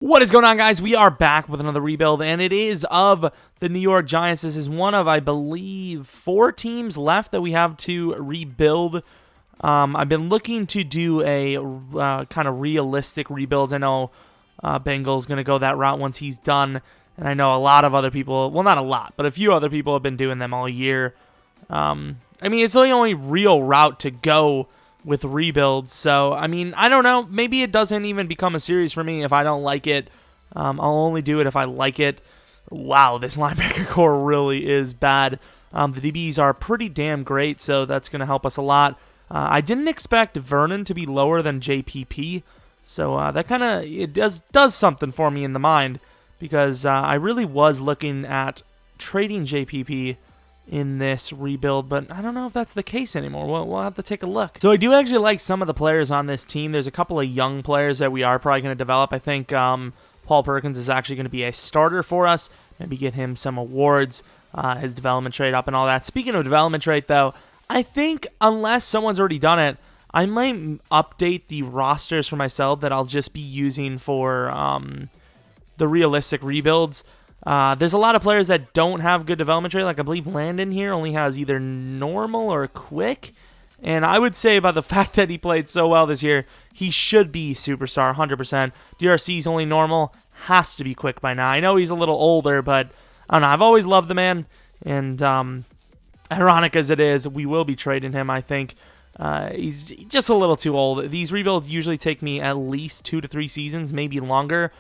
What is going on, guys? We are back with another rebuild, and it is of the New York Giants. This is one of, I believe, 4 teams left that we have to rebuild. I've been looking to do a kind of realistic rebuilds. I know Bengal's going to go that route once he's done, and I know a lot of other people, well, not a lot, but a few other people have been doing them all year. I mean, it's the only real route to go with rebuilds, so I mean, I don't know, maybe it doesn't even become a series for me if I don't like it. I'll only do it if I like it. Wow, this linebacker core really is bad. The DBs are pretty damn great, so that's going to help us a lot. I didn't expect Vernon to be lower than JPP, so that kind of, it does something for me in the mind, because I really was looking at trading JPP in this rebuild, but I don't know if that's the case anymore. We'll have to take a look. So I do actually like some of the players on this team. There's a couple of young players that we are probably going to develop. I think Paul Perkins is actually going to be a starter for us. Maybe get him some awards, his development trait up and all that. Speaking of development trait, though, I think unless someone's already done it, I might update the rosters for myself that I'll just be using for the realistic rebuilds. There's a lot of players that don't have good development trait. Like I believe Landon here only has either normal or quick. And I would say by the fact that he played so well this year, he should be superstar 100%. DRC's only normal, has to be quick by now. I know he's a little older, but I don't know. I've always loved the man. And ironic as it is, we will be trading him, I think. He's just a little too old. These rebuilds usually take me at least 2 to 3 seasons, maybe longer.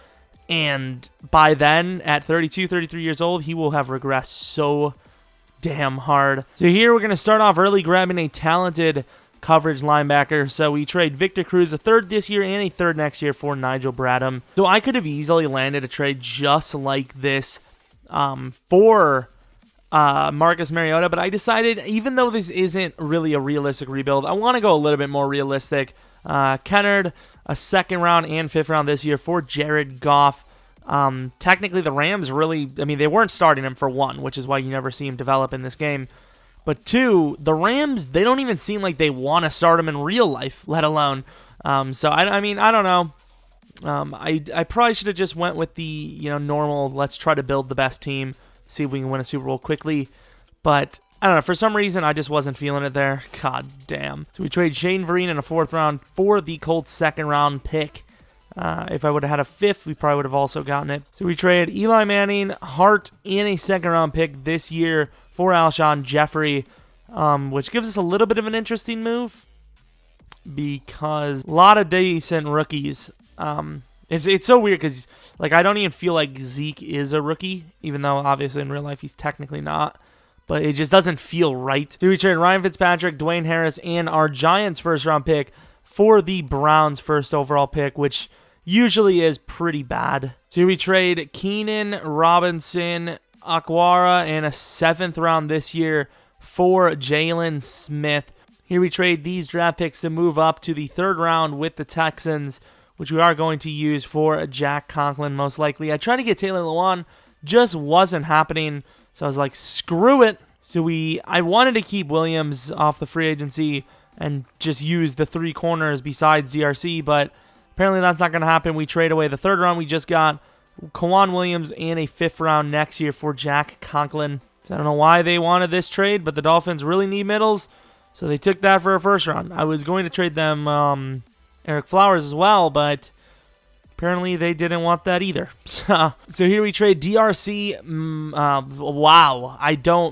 And by then, at 32, 33 years old, he will have regressed so damn hard. So here we're going to start off early grabbing a talented coverage linebacker. So we trade Victor Cruz, a third this year and a third next year for Nigel Bradham. So I could have easily landed a trade just like this for Marcus Mariota, but I decided, even though this isn't really a realistic rebuild, I want to go a little bit more realistic. Kennard, a second round and 5th round this year for Jared Goff. Technically, the Rams really, I mean, they weren't starting him for 1, which is why you never see him develop in this game. But 2, the Rams, they don't even seem like they want to start him in real life, let alone. So, I mean, I don't know. I probably should have just went with the, normal, let's try to build the best team, see if we can win a Super Bowl quickly. But I don't know, for some reason, I just wasn't feeling it there. God damn. So we trade Shane Vereen in a 4th round for the Colts 2nd round pick. If I would have had a 5th, we probably would have also gotten it. So we traded Eli Manning, Hart, and a 2nd round pick this year for Alshon Jeffrey, which gives us a little bit of an interesting move because a lot of decent rookies. It's so weird because I don't even feel like Zeke is a rookie, even though obviously in real life he's technically not. But it just doesn't feel right. So we traded Ryan Fitzpatrick, Dwayne Harris, and our Giants 1st round pick for the Browns 1st overall pick, which usually is pretty bad. So we trade Keenan, Robinson, Aquara, and a 7th round this year for Jalen Smith. Here we trade these draft picks to move up to the 3rd round with the Texans, which we are going to use for Jack Conklin most likely. I tried to get Taylor Lewan, just wasn't happening. So I was like, screw it. So I wanted to keep Williams off the free agency and just use the 3 corners besides DRC, but apparently that's not going to happen. We trade away the 3rd round. We just got Kawan Williams and a 5th round next year for Jack Conklin. So I don't know why they wanted this trade, but the Dolphins really need middles, so they took that for a 1st round. I was going to trade them Eric Flowers as well, but apparently they didn't want that either. So here we trade DRC.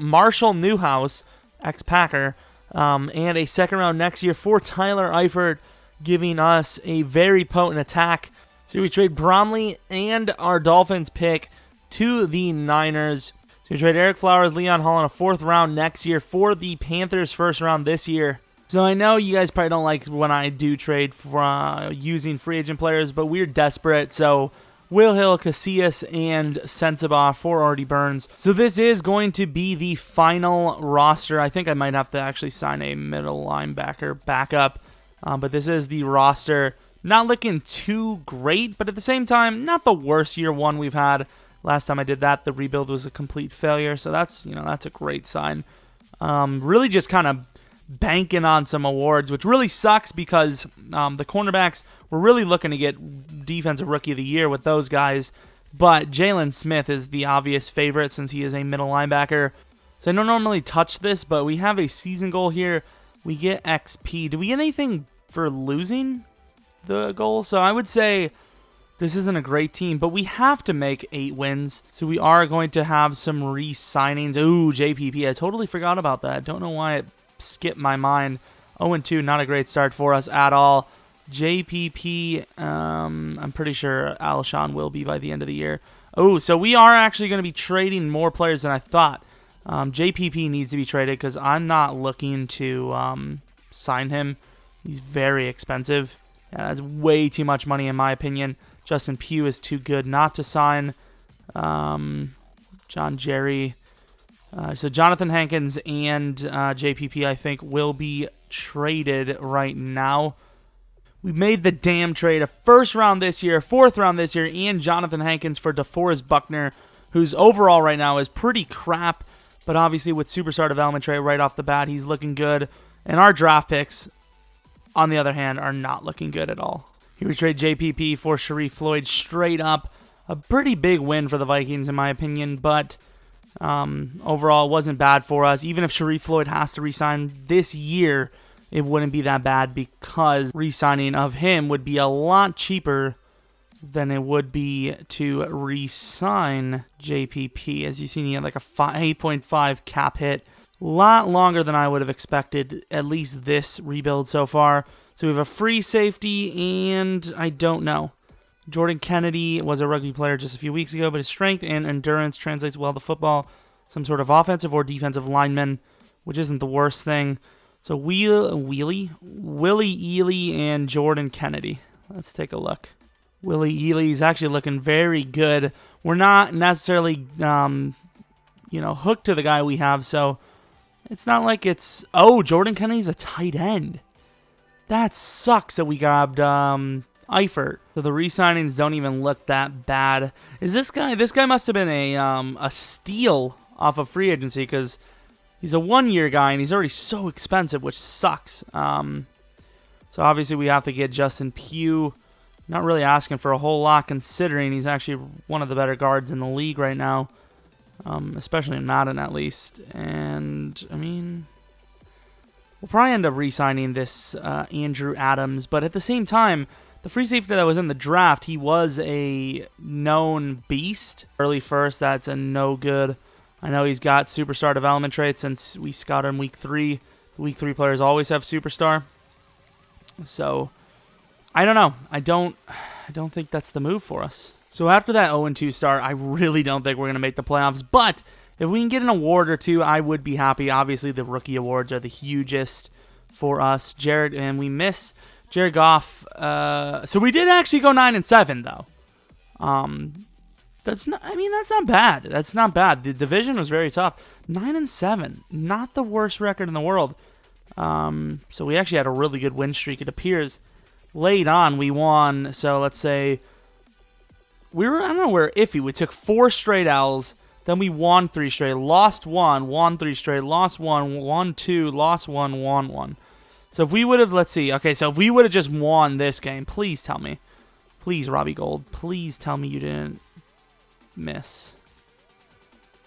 Marshall Newhouse, ex-Packer, and a 2nd round next year for Tyler Eifert, giving us a very potent attack. So we trade Bromley and our Dolphins pick to the Niners. So we trade Eric Flowers, Leon Hall in a 4th round next year for the Panthers 1st round this year. So I know you guys probably don't like when I do trade for using free agent players, but we're desperate. So Will Hill, Casillas, and Sensabaugh for Artie Burns. So this is going to be the final roster. I think I might have to actually sign a middle linebacker backup, but this is the roster. Not looking too great, but at the same time, not the worst year 1 we've had. Last time I did that, the rebuild was a complete failure, so that's a great sign. Really just kind of banking on some awards, which really sucks because the cornerbacks, we're really looking to get Defensive Rookie of the Year with those guys. But Jalen Smith is the obvious favorite since he is a middle linebacker. So I don't normally touch this, but we have a season goal here. We get XP. Do we get anything for losing the goal? So I would say this isn't a great team, but we have to make 8 wins. So we are going to have some re-signings. Ooh, JPP. I totally forgot about that. Don't know why it skipped my mind. 0-2, not a great start for us at all. JPP, I'm pretty sure Alshon will be by the end of the year. Oh, so we are actually going to be trading more players than I thought. JPP needs to be traded because I'm not looking to sign him. He's very expensive. That's way too much money in my opinion. Justin Pugh is too good not to sign. John Jerry. So Jonathan Hankins and JPP, I think, will be traded right now. We made the damn trade. A first round this year, 4th round this year, and Jonathan Hankins for DeForest Buckner, whose overall right now is pretty crap. But obviously with Superstar Development trade right off the bat, he's looking good. And our draft picks, on the other hand, are not looking good at all. Here we trade JPP for Sharif Floyd straight up. A pretty big win for the Vikings in my opinion, but overall it wasn't bad for us. Even if Sharif Floyd has to resign this year, it wouldn't be that bad because re-signing of him would be a lot cheaper than it would be to re-sign JPP. As you see, he had like a 8.5 cap hit. A lot longer than I would have expected, at least this rebuild so far. So we have a free safety, and I don't know. Jordan Kennedy was a rugby player just a few weeks ago, but his strength and endurance translates well to football. Some sort of offensive or defensive lineman, which isn't the worst thing. So Willie Ely and Jordan Kennedy. Let's take a look. Willie Ely is actually looking very good. We're not necessarily, hooked to the guy we have, so it's not like it's... Oh, Jordan Kennedy's a tight end. That sucks that we grabbed Eifert. So the re-signings don't even look that bad. Is this guy... This guy must have been a steal off of free agency because he's a 1-year guy and he's already so expensive, which sucks. So obviously we have to get Justin Pugh. Not really asking for a whole lot considering he's actually one of the better guards in the league right now. Especially in Madden at least. And, I mean, we'll probably end up re-signing this Andrew Adams. But at the same time, the free safety that was in the draft, he was a known beast. Early first, that's a no good. I know he's got superstar development traits since we scouted him week 3. The week 3 players always have superstar. So I don't know. I don't think that's the move for us. So after that 0-2 start, I really don't think we're going to make the playoffs. But if we can get an award or two, I would be happy. Obviously, the rookie awards are the hugest for us. And we miss Jared Goff. So we did actually go 9-7 though. That's not bad. That's not bad. The division was very tough. 9-7, not the worst record in the world. So we actually had a really good win streak. It appears late on we won. So let's say I don't know, we're iffy. We took 4 straight L's, then we won 3 straight, lost 1, won 3 straight, lost 1, won 2, lost 1, won 1. So if we would have, let's see. Okay, so if we would have just won this game, please tell me. Please, Robbie Gold, please tell me you didn't miss.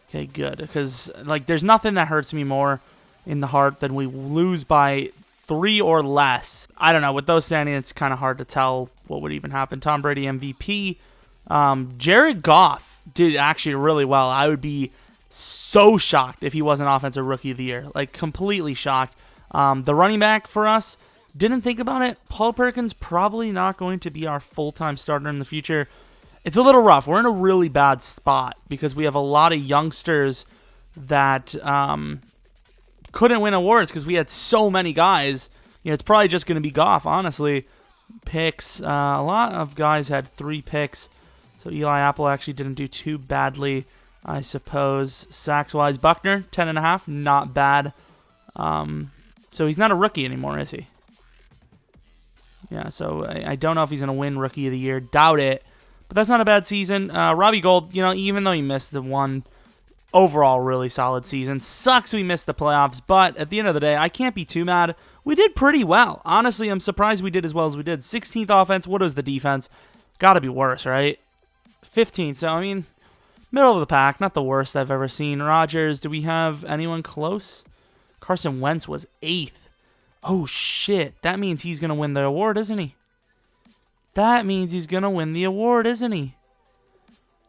Okay, good. Because, there's nothing that hurts me more in the heart than we lose by 3 or less. I don't know. With those standings, it's kind of hard to tell what would even happen. Tom Brady MVP. Jared Goff did actually really well. I would be so shocked if he wasn't Offensive Rookie of the Year. Completely shocked. The running back for us, didn't think about it. Paul Perkins probably not going to be our full-time starter in the future. It's a little rough. We're in a really bad spot because we have a lot of youngsters that couldn't win awards because we had so many guys. It's probably just going to be Goff, honestly. Picks. A lot of guys had 3 picks. So Eli Apple actually didn't do too badly, I suppose. Sacks-wise, Buckner, 10.5. Not bad. So he's not a rookie anymore, is he? Yeah, so I don't know if he's going to win Rookie of the Year. Doubt it. But that's not a bad season. Robbie Gold, even though he missed the one overall, really solid season. Sucks we missed the playoffs, but at the end of the day, I can't be too mad. We did pretty well. Honestly, I'm surprised we did as well as we did. 16th offense. What was the defense? Got to be worse, right? 15th. So, I mean, middle of the pack. Not the worst I've ever seen. Rodgers, do we have anyone close? Carson Wentz was 8th. Oh, shit. That means he's going to win the award, isn't he? That means he's going to win the award, isn't he?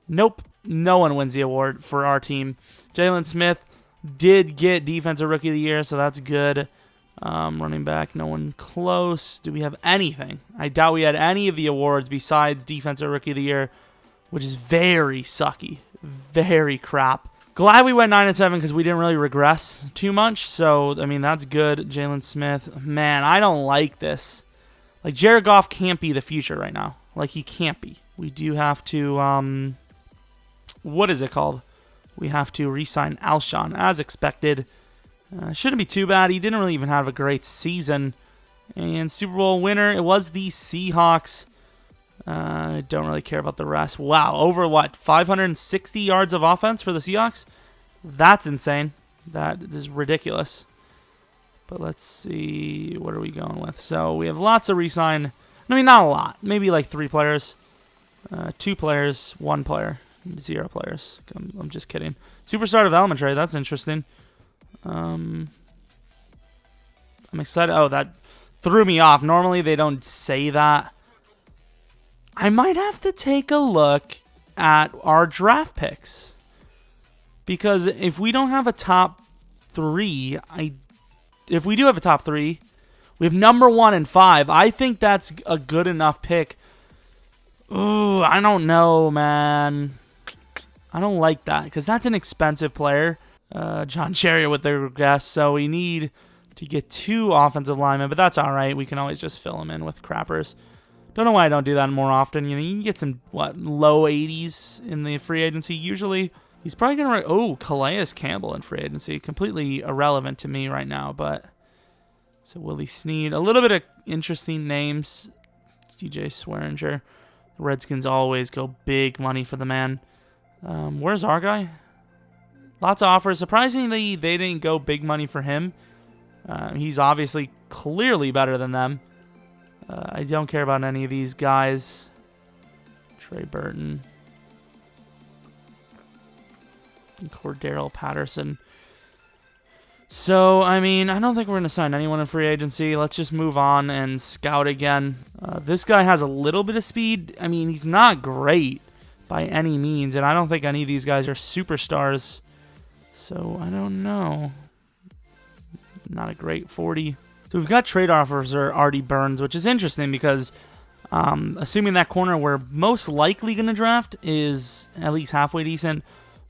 Nope. No one wins the award for our team. Jalen Smith did get Defensive Rookie of the Year, so that's good. Running back, no one close. Do we have anything? I doubt we had any of the awards besides Defensive Rookie of the Year, which is very sucky. Very crap. Glad we went 9-7 because we didn't really regress too much. So, I mean, that's good. Jalen Smith. Man, I don't like this. Like, Jared Goff can't be the future right now. Like, he can't be. We do have to, what is it called? We have to re-sign Alshon as expected. Shouldn't be too bad. He didn't really even have a great season. And Super Bowl winner, it was the Seahawks. I don't really care about the rest. Wow, over what? 560 yards of offense for the Seahawks? That's insane. That is ridiculous. But let's see. What are we going with? So we have lots of re-sign. I mean, not a lot. Maybe like 3 players. 2 players, 1 player. 0 players. I'm just kidding. Superstar development trade. That's interesting. I'm excited. Oh, that threw me off. Normally they don't say that. I might have to take a look at our draft picks. Because if we don't have a top 3, if we do have a top 3, we have number 1 and 5. I think that's a good enough pick. Ooh, I don't know, man. I don't like that because that's an expensive player. John Chariot with their guess, so we need to get 2 offensive linemen, but that's all right. We can always just fill them in with crappers. Don't know why I don't do that more often. You know, you can get some, low 80s in the free agency usually. He's probably going to... Calais Campbell in free agency. Completely irrelevant to me right now, but... So Willie Snead. A little bit of interesting names. DJ Swearinger. The Redskins always go big money for the man. Where's our guy? Lots of offers. Surprisingly, they didn't go big money for him. He's obviously clearly better than them. I don't care about any of these guys. Trey Burton. And Cordero Patterson. So, I mean, I don't think we're going to sign anyone in free agency. Let's just move on and scout again. This guy has a little bit of speed. I mean, he's not great by any means, and I don't think any of these guys are superstars. So, I don't know. Not a great 40. So, we've got trade offers for Artie Burns, which is interesting because assuming that corner we're most likely going to draft is at least halfway decent,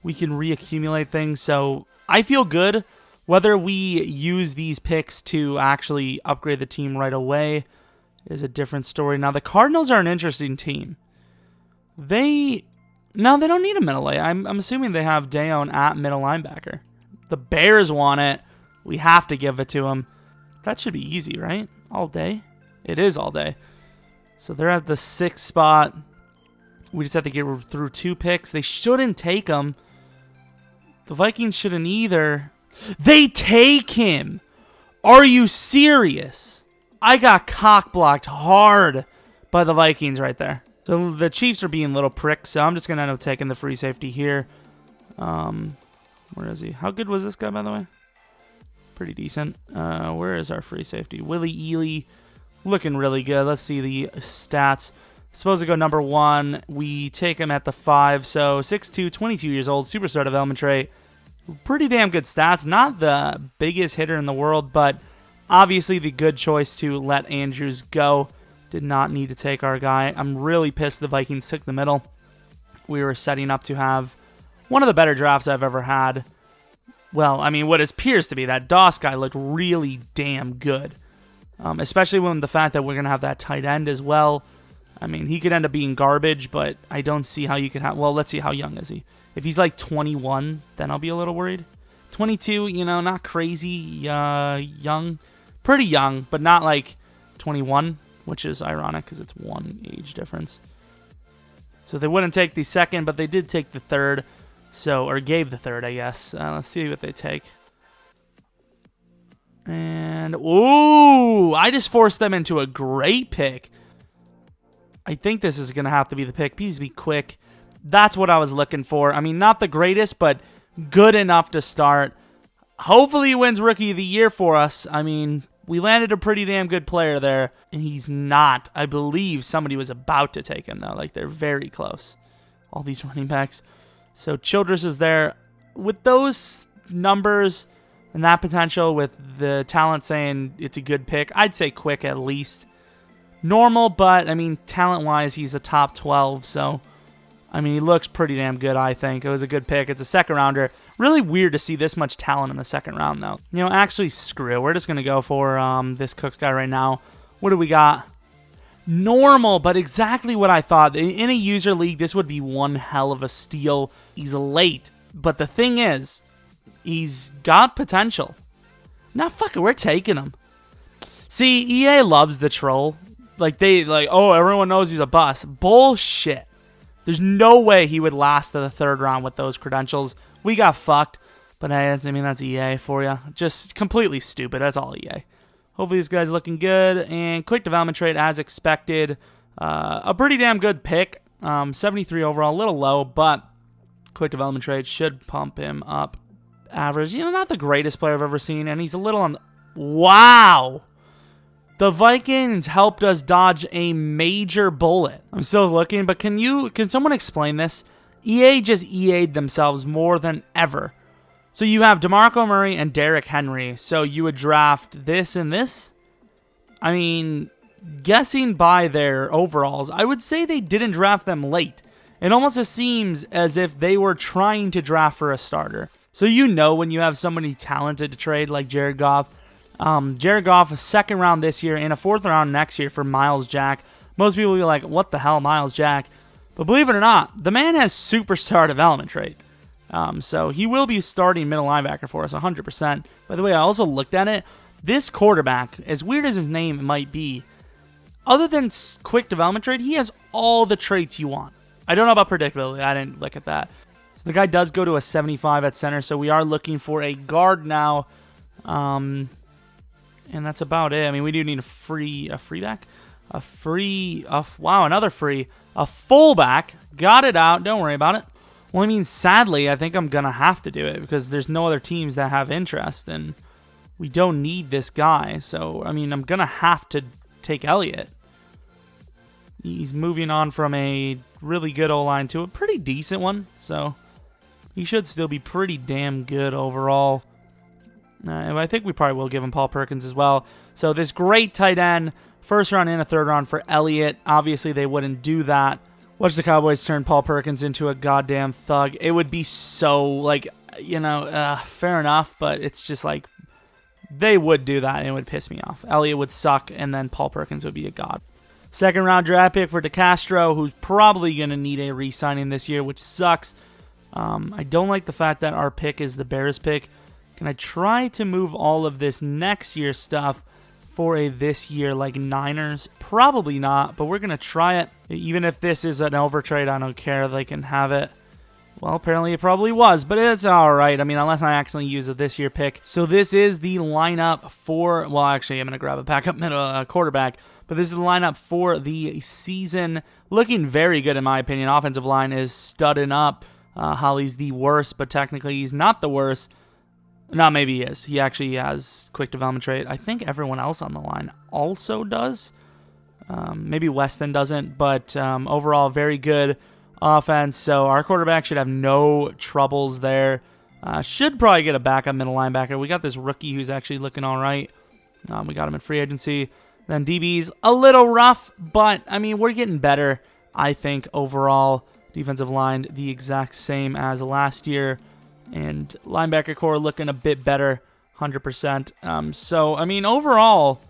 we can reaccumulate things. So, I feel good. Whether we use these picks to actually upgrade the team right away is a different story. Now, the Cardinals are an interesting team. They don't need a middle A. I'm assuming they have Dayon at middle linebacker. The Bears want it. We have to give it to them. That should be easy, right? All day? It is all day. So they're at the 6th spot. We just have to get through 2 picks. They shouldn't take them. The Vikings shouldn't either. They take him. Are you serious? I got cock-blocked hard by the Vikings right there. So the Chiefs are being little pricks, so I'm just going to end up taking the free safety here. Where is he? How good was this guy, by the way? Pretty decent. Where is our free safety? Willie Ely, looking really good. Let's see the stats. Supposed to go number 1. We take him at the 5, so 6'2", 22 years old, superstar development trait. Pretty damn good stats. Not the biggest hitter in the world, but obviously the good choice to let Andrews go. Did not need to take our guy. I'm really pissed the Vikings took the middle. We were setting up to have one of the better drafts I've ever had. Well, I mean, what appears to be that Doss guy looked really damn good. Especially when the fact that we're going to have that tight end as well. I mean, he could end up being garbage, but I don't see how you could have... Well, let's see, how young is he? If he's like 21, then I'll be a little worried. 22, not crazy young. Pretty young, but not like 21, which is ironic because it's 1 age difference. So they wouldn't take the 2nd, but they did take the 3rd. So, or gave the third, I guess. Let's see what they take. And, ooh, I just forced them into a great pick. I think this is going to have to be the pick. Please be quick. That's what I was looking for. I mean, not the greatest, but good enough to start. Hopefully he wins Rookie of the Year for us. I mean, we landed a pretty damn good player there, and he's not. I believe somebody was about to take him, though. Like, they're very close. All these running backs. So Childress is there. With those numbers and that potential, with the talent saying it's a good pick, I'd say Quick at least. Normal, but, I mean, talent-wise, he's a top 12, so, I mean, he looks pretty damn good, I think. It was a good pick. It's a second-rounder. Really weird to see this much talent in the second round, though. You know, actually, screw it. We're just going to go for this Cooks guy right now. What do we got? Normal, but exactly what I thought. In a user league, this would be one hell of a steal. He's late, but the thing is, he's got potential. Nah, fuck it, we're taking him. See, EA loves the troll. Oh, everyone knows he's a bust. Bullshit. There's no way he would last to the third round with those credentials. We got fucked. But hey, I mean, that's EA for you. Just completely stupid. That's all EA. Hopefully this guy's looking good. And quick development trade as expected. A pretty damn good pick. 73 overall, a little low, but quick development trade should pump him up. Average, you know, not the greatest player I've ever seen, and he's a little on. Wow! The Vikings helped us dodge a major bullet. I'm still looking, but can someone explain this? EA just EA'd themselves more than ever. So you have DeMarco Murray and Derrick Henry, so you would draft this and this? I mean, guessing by their overalls, I would say they didn't draft them late. It almost seems as if they were trying to draft for a starter. So you know when you have somebody talented to trade like Jared Goff. Jared Goff, a second round this year and a fourth round next year for Miles Jack. Most people will be like, what the hell, Miles Jack? But believe it or not, the man has superstar development trait. So he will be starting middle linebacker for us 100%. By the way, I also looked at it. This quarterback, as weird as his name might be, other than quick development trait, he has all the traits you want. I don't know about predictability. I didn't look at that. So the guy does go to a 75 at center, so we are looking for a guard now. And that's about it. I mean, we do need a fullback. A fullback. Got it out. Don't worry about it. Well, I mean, sadly, I think I'm going to have to do it because there's no other teams that have interest, and we don't need this guy. So, I mean, I'm going to have to take Elliott. He's moving on from a really good O-line to a pretty decent one, so he should still be pretty damn good overall. And I think we probably will give him Paul Perkins as well. So this great tight end, first round and a third round for Elliott. Obviously, they wouldn't do that. Watch the Cowboys turn Paul Perkins into a goddamn thug. It would be so, like, you know, fair enough, but it's just like they would do that and it would piss me off. Elliott would suck, and then Paul Perkins would be a god. Second round draft pick for DeCastro, who's probably going to need a re-signing this year, which sucks. I don't like the fact that our pick is the Bears pick. Can I try to move all of this next year stuff for a this year like Niners? Probably not, but we're going to try it. Even if this is an overtrade, I don't care. They can have it. Well, apparently it probably was, but it's all right. I mean, unless I accidentally use a this year pick. So this is the lineup for, well, actually, I'm going to grab a backup middle quarterback, but this is the lineup for the season. Looking very good, in my opinion. Offensive line is studding up. Holly's the worst, but technically he's not the worst. No, maybe he is. He actually has quick development trait. I think everyone else on the line also does. Maybe Weston doesn't, but overall, very good offense. So our quarterback should have no troubles there. Should probably get a backup middle linebacker. We got this rookie who's actually looking all right. We got him in free agency. Then DB's a little rough, but, I mean, we're getting better, I think, overall. Defensive line, the exact same as last year. And linebacker core looking a bit better, 100%. So, I mean, overall,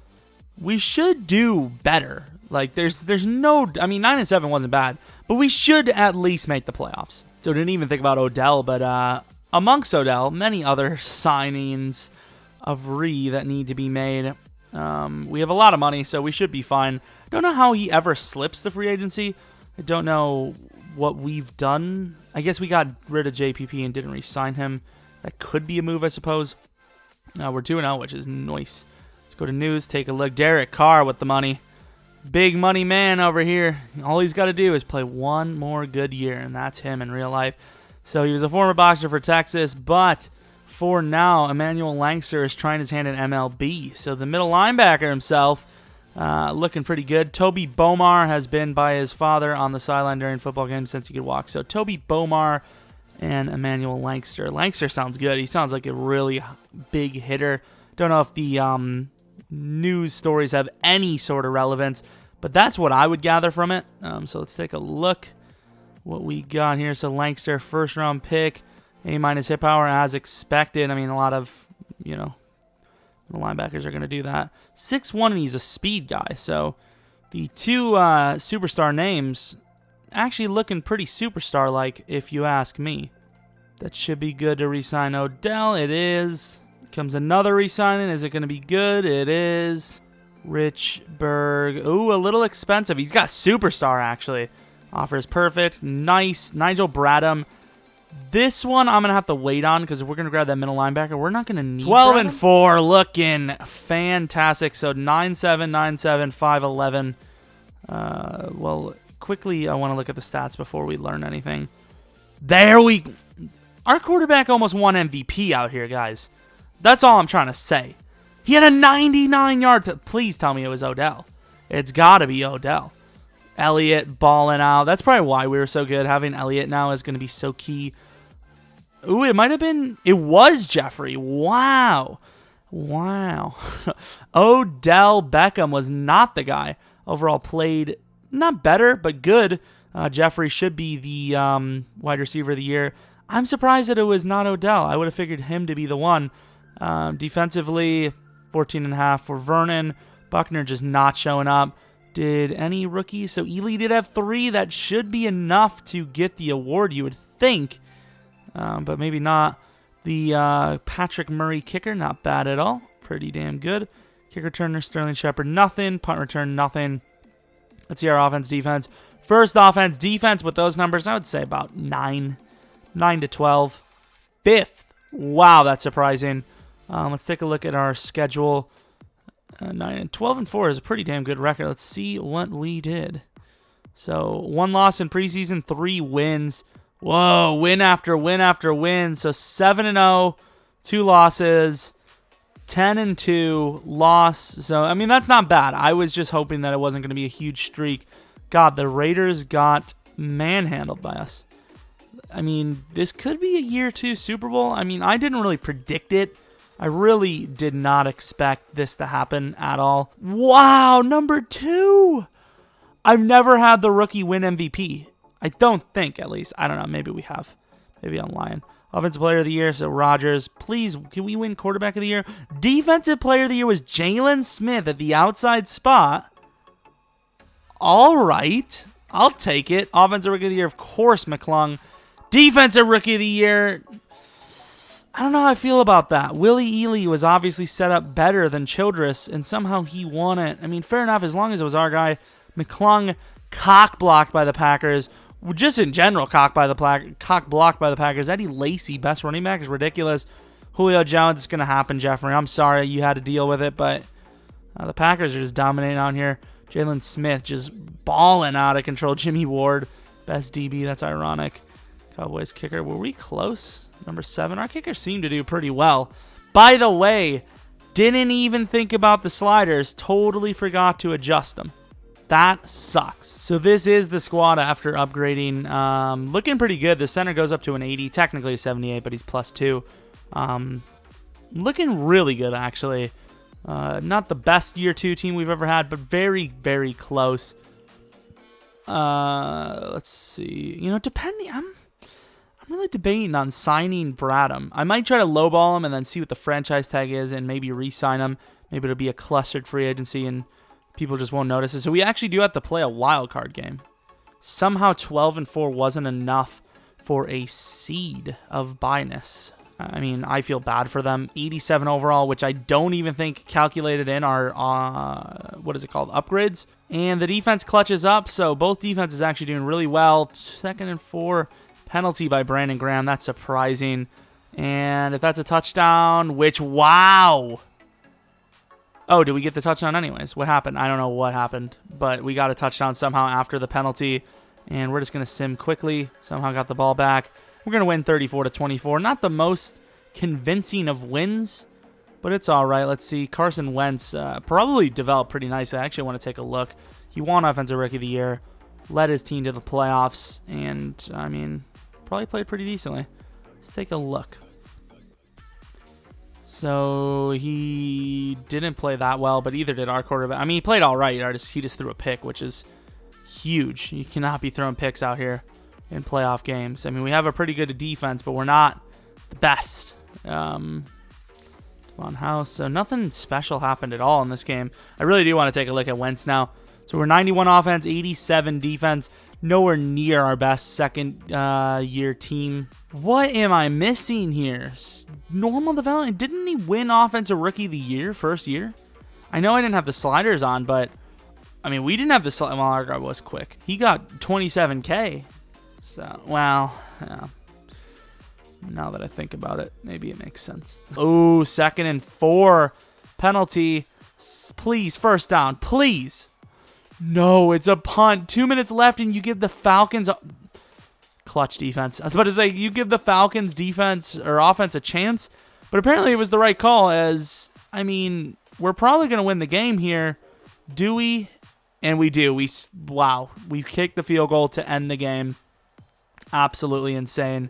we should do better. Like, there's no... I mean, 9-7 wasn't bad, but we should at least make the playoffs. So, didn't even think about Odell, but amongst Odell, many other signings of that need to be made. We have a lot of money, so we should be fine. I don't know how he ever slips the free agency. I don't know what we've done. I guess we got rid of JPP and didn't re-sign him. That could be a move, I suppose. We're 2-0, which is nice. Let's go to news, take a look. Derek Carr with the money. Big money man over here. All he's got to do is play one more good year, and that's him in real life. So he was a former boxer for Texas, but for now, Emmanuel Langster is trying his hand at MLB. So the middle linebacker himself, looking pretty good. Toby Bomar has been by his father on the sideline during football games since he could walk. So Toby Bomar and Emmanuel Langster. Langster sounds good. He sounds like a really big hitter. Don't know if the news stories have any sort of relevance, but that's what I would gather from it. So let's take a look what we got here. So Langster, first round pick, A- hit power as expected. I mean, a lot of, the linebackers are going to do that. 6'1", and he's a speed guy. So the two superstar names actually looking pretty superstar-like, if you ask me. That should be good to re-sign Odell. It is. Comes another re-signing. Is it going to be good? It is. Rich Berg. Ooh, a little expensive. He's got superstar, actually. Offers perfect. Nice. Nigel Bradham. This one I'm going to have to wait on because if we're going to grab that middle linebacker, we're not going to need 12-4. Looking fantastic. So 9'7", 9'7", 5'11". Well, quickly, I want to look at the stats before we learn anything. Our quarterback almost won MVP out here, guys. That's all I'm trying to say. He had a 99-yard... Please tell me it was Odell. It's got to be Odell. Elliott balling out. That's probably why we were so good. Having Elliott now is going to be so key. Ooh, it might have been... It was Jeffrey. Wow. Odell Beckham was not the guy. Overall played not better, but good. Jeffrey should be the wide receiver of the year. I'm surprised that it was not Odell. I would have figured him to be the one. Defensively, 14.5 for Vernon. Buckner just not showing up. Did any rookies? So Ely did have 3. That should be enough to get the award, you would think. But maybe not. The Patrick Murray kicker, not bad at all. Pretty damn good. Kick returner, Sterling Shepard, nothing. Punt return, nothing. Let's see our offense, defense. First offense, defense with those numbers, I would say about 9 to 12. Fifth. Wow, that's surprising. Let's take a look at our schedule. 12-4 is a pretty damn good record. Let's see what we did. So 1 loss in preseason, 3 wins. Whoa, win after win after win. So 7-0, 2 losses, 10-2, loss. So, I mean, that's not bad. I was just hoping that it wasn't going to be a huge streak. God, the Raiders got manhandled by us. I mean, this could be a year 2 Super Bowl. I mean, I didn't really predict it. I really did not expect this to happen at all. Wow, number 2. I've never had the rookie win MVP. I don't think, at least. I don't know. Maybe we have. Maybe I'm lying. Offensive player of the year, so Rodgers. Please, can we win quarterback of the year? Defensive player of the year was Jalen Smith at the outside spot. All right. I'll take it. Offensive rookie of the year, of course, McClung. Defensive rookie of the year. I don't know how I feel about that. Willie Ely was obviously set up better than Childress, and somehow he won it. I mean, fair enough, as long as it was our guy. McClung, cock-blocked by the Packers. Just in general, cock-blocked by the Packers. Eddie Lacy, best running back, is ridiculous. Julio Jones, it's going to happen, Jeffrey. I'm sorry you had to deal with it, but the Packers are just dominating on here. Jalen Smith just balling out of control. Jimmy Ward, best DB. That's ironic. Cowboys kicker. Were we close? Number 7. Our kickers seem to do pretty well. By the way, didn't even think about the sliders. Totally forgot to adjust them. That sucks. So this is the squad after upgrading. Looking pretty good. The center goes up to an 80. Technically a 78, but he's +2. Looking really good, actually. Not the best year 2 team we've ever had, but very, very close. Let's see. Depending... I'm really debating on signing Bradham. I might try to lowball him and then see what the franchise tag is and maybe re-sign him. Maybe it'll be a clustered free agency and people just won't notice it. So we actually do have to play a wild card game. Somehow 12-4 wasn't enough for a seed of Binus. I mean, I feel bad for them. 87 overall, which I don't even think calculated in our, what is it called, upgrades. And the defense clutches up, so both defenses actually doing really well. 2nd and 4, penalty by Brandon Graham. That's surprising. And if that's a touchdown, which, wow. Oh, did we get the touchdown anyways? What happened? I don't know what happened, but we got a touchdown somehow after the penalty. And we're just going to sim quickly. Somehow got the ball back. We're going to win 34-24. Not the most convincing of wins, but it's all right. Let's see. Carson Wentz probably developed pretty nicely. I actually want to take a look. He won Offensive Rookie of the Year, led his team to the playoffs, and, I mean, probably played pretty decently. Let's take a look. So he didn't play that well, but either did our quarterback. I mean, he played all right. He just threw a pick, which is huge. You cannot be throwing picks out here in playoff games. I mean, we have a pretty good defense, but we're not the best. On house, so nothing special happened at all in this game. I really do want to take a look at Wentz now. So we're 91 offense, 87 defense. Nowhere near our best second year team. What am I missing here? Normal development. Didn't he win Offensive Rookie of the Year first year? I know I didn't have the sliders on, but I mean, we didn't have the sliders. Well, our guy was quick. He got 27K. So, well, yeah. Now that I think about it, maybe it makes sense. Oh, 2nd and 4. Penalty. Please, first down. Please. No, it's a punt. 2 minutes left, and you give the Falcons clutch defense. I was about to say, you give the Falcons defense or offense a chance, but apparently it was the right call as, I mean, we're probably going to win the game here. Do we? And we do. Wow. We kicked the field goal to end the game. Absolutely insane.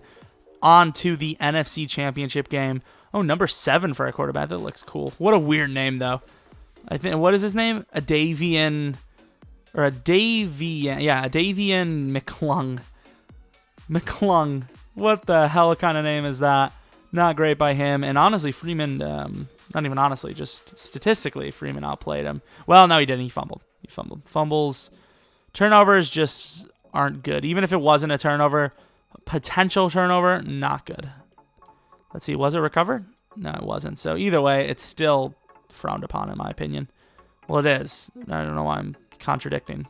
On to the NFC Championship game. Oh, number 7 for a quarterback. That looks cool. What a weird name, though. I think, what is his name? Adavian McClung. McClung. What the hell kind of name is that? Not great by him. And honestly, Freeman, not even honestly, just statistically, Freeman outplayed him. Well, no, he didn't. He fumbled. Fumbles. Turnovers just aren't good. Even if it wasn't a turnover, potential turnover, not good. Let's see, was it recovered? No, it wasn't. So either way, it's still frowned upon in my opinion. Well, it is. I don't know why I'm contradicting.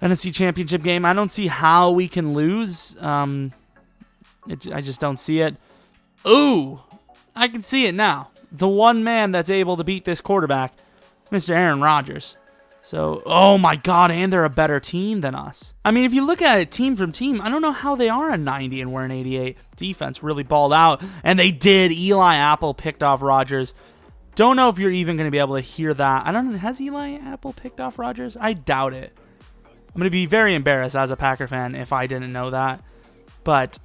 NFC Championship game, I don't see how we can lose. I just don't see it. Ooh, I can see it now. The one man that's able to beat this quarterback, Mr. Aaron Rodgers. So, oh my God, and they're a better team than us. I mean, if you look at it team from team, I don't know how they are a 90 and we're an 88. Defense really balled out, and they did. Eli Apple picked off Rodgers. Don't know if you're even going to be able to hear that. I don't know. Has Eli Apple picked off Rodgers? I doubt it. I'm going to be very embarrassed as a Packer fan if I didn't know that. But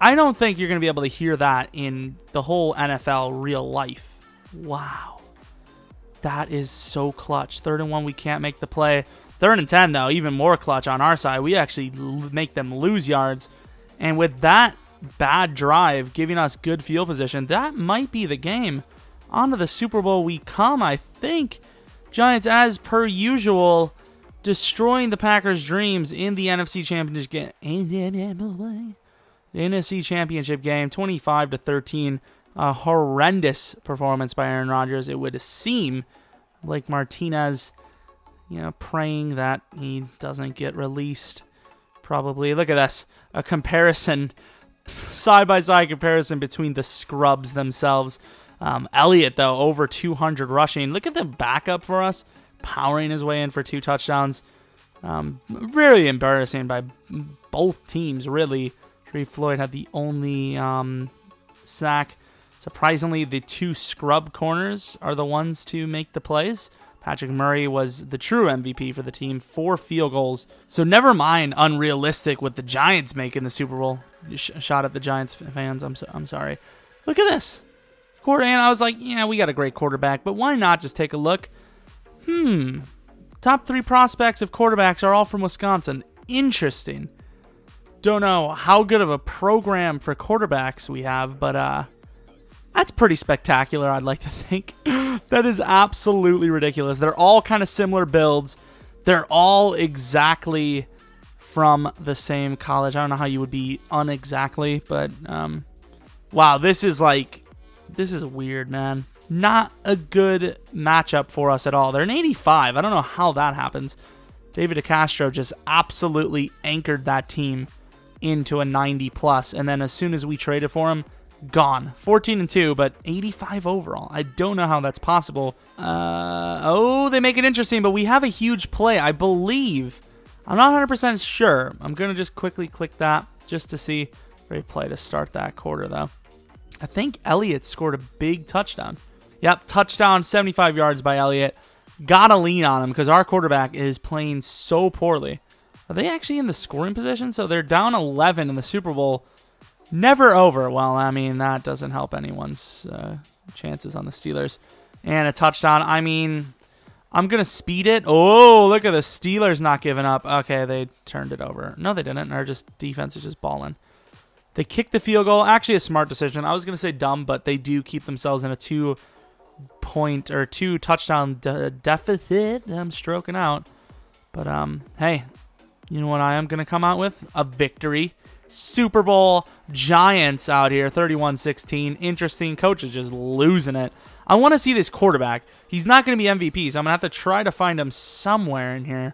I don't think you're going to be able to hear that in the whole NFL real life. Wow. That is so clutch. 3rd and 1, we can't make the play. 3rd and 10, though, even more clutch on our side. We actually make them lose yards. And with that bad drive giving us good field position, that might be the game. On to the Super Bowl we come, I think. Giants, as per usual, destroying the Packers' dreams in the NFC Championship game. The NFC Championship game, 25-13. A horrendous performance by Aaron Rodgers. It would seem like Martinez, praying that he doesn't get released. Probably. Look at this. A comparison, side-by-side comparison between the scrubs themselves. Elliott, though, over 200 rushing. Look at the backup for us, powering his way in for 2 touchdowns. Really embarrassing by both teams, really. Trey Floyd had the only sack. Surprisingly, the 2 scrub corners are the ones to make the plays. Patrick Murray was the true MVP for the team, 4 field goals. So never mind unrealistic what the Giants make in the Super Bowl. Shot at the Giants fans. I'm sorry. Look at this. And I was like, yeah, we got a great quarterback, but why not just take a look? Top 3 prospects of quarterbacks are all from Wisconsin. Interesting. Don't know how good of a program for quarterbacks we have, but that's pretty spectacular, I'd like to think. That is absolutely ridiculous. They're all kind of similar builds. They're all exactly from the same college. I don't know how you would be unexactly, but Wow, this is weird, man. Not a good matchup for us at all. They're an 85. I don't know how that happens. David DeCastro just absolutely anchored that team into a 90+, and then as soon as we traded for him, gone. 14-2, but 85 overall. I don't know how that's possible. Oh, they make it interesting, but we have a huge play, I believe. I'm not 100% sure. I'm going to just quickly click that just to see. Great play to start that quarter, though. I think Elliott scored a big touchdown. Yep, touchdown, 75 yards by Elliott. Gotta lean on him because our quarterback is playing so poorly. Are they actually in the scoring position? So they're down 11 in the Super Bowl. Never over. Well, I mean, that doesn't help anyone's chances on the Steelers. And a touchdown. I mean, I'm going to speed it. Oh, look at the Steelers not giving up. Okay, they turned it over. No, they didn't. Our defense is just balling. They kicked the field goal. Actually, a smart decision. I was going to say dumb, but they do keep themselves in a 2 touchdown deficit. I'm stroking out. But, hey, you know what I am going to come out with? A victory. Super Bowl Giants out here, 31-16. Interesting. Coach is just losing it. I want to see this quarterback. He's not going to be MVP, so I'm going to have to try to find him somewhere in here.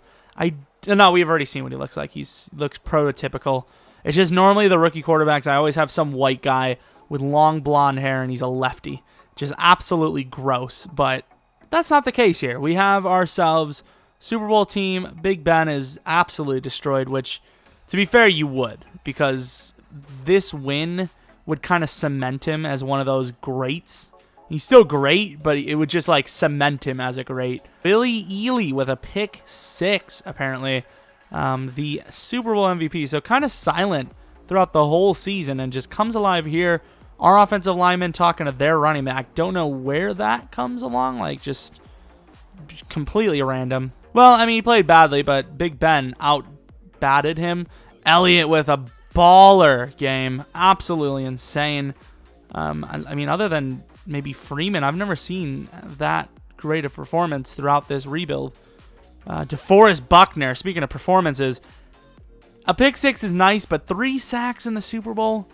No, we've already seen what he looks like. He looks prototypical. It's just normally the rookie quarterbacks, I always have some white guy with long blonde hair, and he's a lefty. Just absolutely gross, but that's not the case here. We have ourselves Super Bowl team. Big Ben is absolutely destroyed, which, to be fair, you would, because this win would kind of cement him as one of those greats. He's still great, but it would just like cement him as a great. Billy Ely with a pick 6, apparently. The Super Bowl MVP. So kind of silent throughout the whole season and just comes alive here. Our offensive lineman talking to their running back. Don't know where that comes along. Like, just completely random. Well, I mean, he played badly, but Big Ben out-batted him. Elliott with a baller game. Absolutely insane. I mean, other than maybe Freeman, I've never seen that great a performance throughout this rebuild. DeForest Buckner, speaking of performances, a pick 6 is nice, but 3 sacks in the Super Bowl?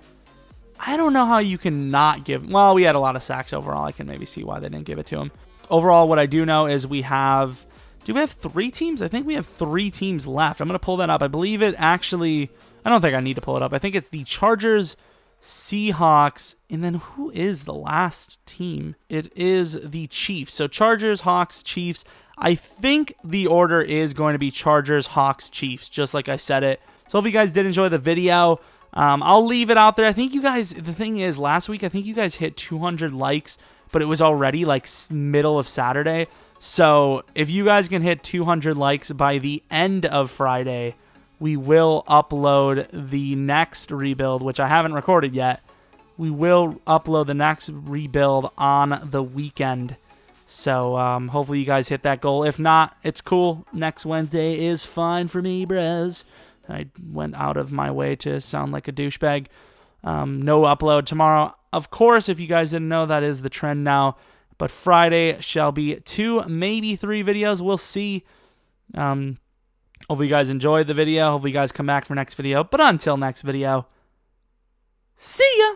I don't know how you can not give... Well, we had a lot of sacks overall. I can maybe see why they didn't give it to him. Overall, what I do know is we have... Do we have 3 teams? I think we have 3 teams left. I'm going to pull that up. I believe it actually... I don't think I need to pull it up. I think it's the Chargers, Seahawks, and then who is the last team? It is the Chiefs. So Chargers, Hawks, Chiefs. I think the order is going to be Chargers, Hawks, Chiefs, just like I said it. So if you guys did enjoy the video, I'll leave it out there. I think you guys, the thing is, last week, I think you guys hit 200 likes, but it was already like middle of Saturday. So if you guys can hit 200 likes by the end of Friday, we will upload the next rebuild, which I haven't recorded yet. We will upload the next rebuild on the weekend. So hopefully you guys hit that goal. If not, it's cool. Next Wednesday is fine for me, bros. I went out of my way to sound like a douchebag. No upload tomorrow. Of course, if you guys didn't know, that is the trend now. But Friday shall be 2, maybe 3 videos. We'll see. Hopefully you guys enjoyed the video. Hopefully you guys come back for next video. But until next video, see ya!